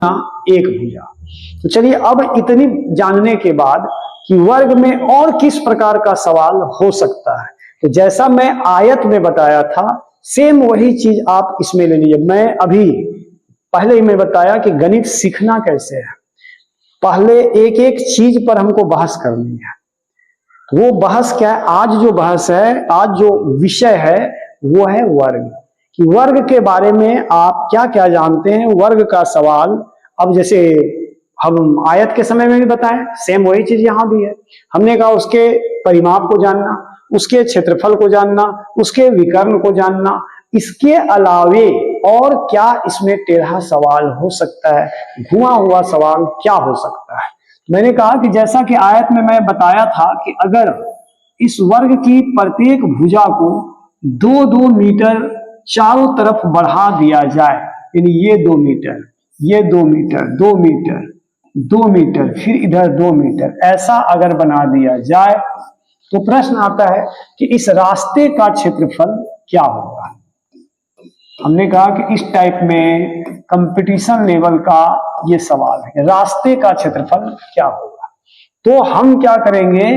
एक भुजा। तो चलिए अब इतनी जानने के बाद कि वर्ग में और किस प्रकार का सवाल हो सकता है, तो जैसा मैं आयत में बताया था सेम वही चीज आप इसमें ले लीजिए। मैं अभी पहले ही मैं बताया कि गणित सीखना कैसे है, पहले एक एक चीज पर हमको बहस करनी है। वो बहस क्या है, आज जो बहस है, आज जो विषय है वो है वर्ग, कि वर्ग के बारे में आप क्या क्या जानते हैं। वर्ग का सवाल अब जैसे हम आयत के समय में भी बताएं, सेम वही चीज यहां भी है। हमने कहा उसके परिमाप को जानना, उसके क्षेत्रफल को जानना, उसके विकर्ण को जानना, इसके अलावे और क्या इसमें टेढ़ा सवाल हो सकता है, घुमा हुआ सवाल क्या हो सकता है। मैंने कहा कि जैसा कि आयत में मैं बताया था कि अगर इस वर्ग की प्रत्येक भुजा को 2-2 मीटर चारों तरफ बढ़ा दिया जाए, यानी ये 2 मीटर, ये 2 मीटर, 2 मीटर, 2 मीटर, फिर इधर 2 मीटर, ऐसा अगर बना दिया जाए तो प्रश्न आता है कि इस रास्ते का क्षेत्रफल क्या होगा। हमने कहा कि इस टाइप में कंपटीशन लेवल का ये सवाल है, रास्ते का क्षेत्रफल क्या होगा। तो हम क्या करेंगे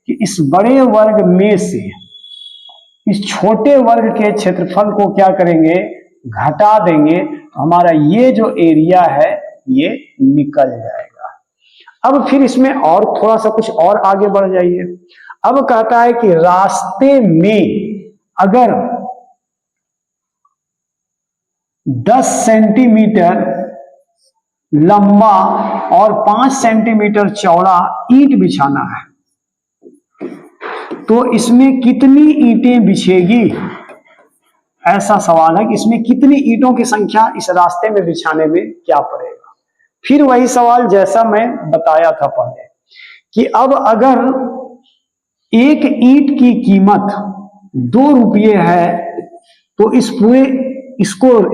कि इस बड़े वर्ग में से इस छोटे वर्ग के क्षेत्रफल को क्या करेंगे, घटा देंगे, तो हमारा ये जो एरिया है ये निकल जाएगा। अब फिर इसमें और थोड़ा सा कुछ और आगे बढ़ जाइए। अब कहता है कि रास्ते में अगर 10 सेंटीमीटर लंबा और 5 सेंटीमीटर चौड़ा ईंट बिछाना है, तो इसमें कितनी ईंटें बिछेगी, ऐसा सवाल है कि इसमें कितनी ईंटों की संख्या इस रास्ते में बिछाने में क्या पड़ेगा। फिर वही सवाल जैसा मैं बताया था पहले कि अब अगर एक ईंट की कीमत 2 रुपये है, तो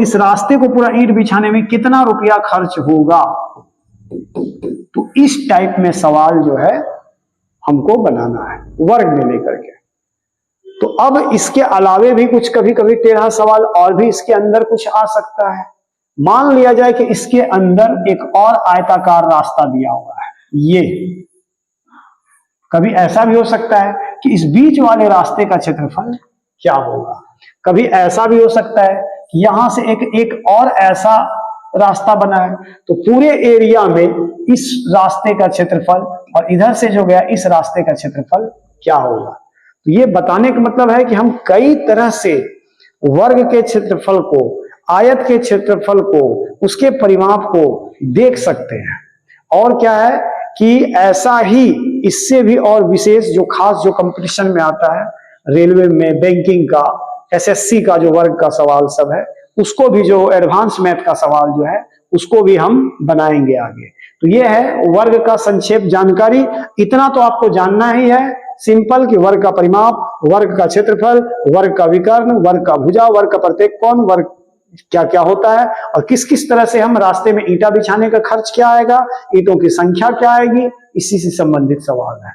इस रास्ते को पूरा ईंट बिछाने में कितना रुपया खर्च होगा। तो इस टाइप में सवाल जो है हमको बनाना है वर्ग में लेकर के। तो अब इसके अलावे भी कुछ कभी कभी टेढ़ा सवाल और भी इसके अंदर कुछ आ सकता है। मान लिया जाए कि इसके अंदर एक और आयताकार रास्ता दिया हुआ है, ये कभी ऐसा भी हो सकता है कि इस बीच वाले रास्ते का क्षेत्रफल क्या होगा। कभी ऐसा भी हो सकता है कि यहां से एक और ऐसा रास्ता बना है, तो पूरे एरिया में इस रास्ते का क्षेत्रफल और इधर से जो गया इस रास्ते का क्षेत्रफल क्या होगा। तो ये बताने का मतलब है कि हम कई तरह से वर्ग के क्षेत्रफल को, आयत के क्षेत्रफल को, उसके परिमाप को देख सकते हैं। और क्या है कि ऐसा ही इससे भी और विशेष जो खास जो कंपटीशन में आता है, रेलवे में, बैंकिंग का, एसएससी का जो वर्ग का सवाल सब है, उसको भी जो एडवांस मैथ का सवाल जो है उसको भी हम बनाएंगे आगे। तो ये है वर्ग का संक्षेप जानकारी। इतना तो आपको जानना ही है सिंपल कि वर्ग का परिमाप, वर्ग का क्षेत्रफल, वर्ग का विकर्ण, वर्ग का भुजा, वर्ग का प्रत्येक कोण, वर्ग क्या क्या होता है और किस किस तरह से हम रास्ते में ईंटा बिछाने का खर्च क्या आएगा, ईंटों की संख्या क्या आएगी, इसी से संबंधित सवाल है।